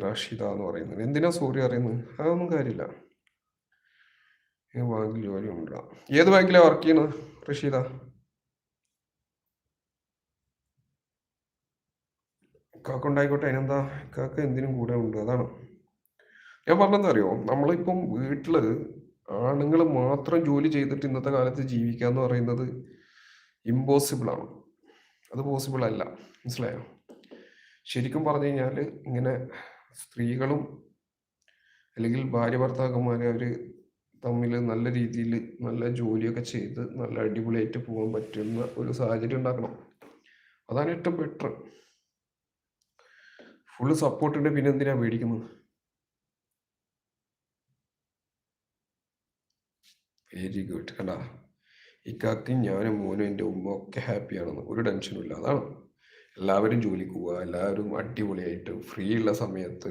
റഷിദ എന്ന് പറയുന്നത്. എന്തിനാ സോറി പറയുന്നത്? അതൊന്നും കാര്യമില്ല. ബാങ്കിൽ ജോലി ഉണ്ടാ. ഏത് ബാങ്കിലാണ് വർക്ക് ചെയ്യുന്നത് റഷീദ? ഇക്കാക്ക ഉണ്ടായിക്കോട്ടെ, അതിനെന്താ? ഇക്കാക്ക എന്തിനും കൂടെ ഉണ്ട്, അതാണ് ഞാൻ പറഞ്ഞതെന്താ അറിയോ? നമ്മളിപ്പം വീട്ടില് ആണുങ്ങൾ മാത്രം ജോലി ചെയ്തിട്ട് ഇന്നത്തെ കാലത്ത് ജീവിക്കുക എന്ന് പറയുന്നത് ഇമ്പോസിബിൾ ആണ്. അത് പോസിബിൾ അല്ല. മനസ്സിലായോ? ശരിക്കും പറഞ്ഞു കഴിഞ്ഞാൽ ഇങ്ങനെ സ്ത്രീകളും അല്ലെങ്കിൽ ഭാര്യ ഭർത്താക്കന്മാരെ അവർ തമ്മിൽ നല്ല രീതിയിൽ നല്ല ജോലിയൊക്കെ ചെയ്ത് നല്ല അടിപൊളിയായിട്ട് പോകാൻ പറ്റുന്ന ഒരു സാഹചര്യം ഉണ്ടാക്കണം. അതാണ് ഏറ്റവും ബെറ്റർ. ഫുള്ള് സപ്പോർട്ട് ഉണ്ട്, പിന്നെ എന്തിനാ പേടിക്കുന്നത്? Very good. കണ്ടാ, ഇക്കാക്കും ഞാനും മോനും എൻ്റെ ഉമ്മ ഒക്കെ ഹാപ്പിയാണെന്ന്, ഒരു ടെൻഷനും ഇല്ല. അതാണ് എല്ലാവരും ജോലിക്ക് പോവുക, എല്ലാവരും അടിപൊളിയായിട്ട് ഫ്രീ ഉള്ള സമയത്ത്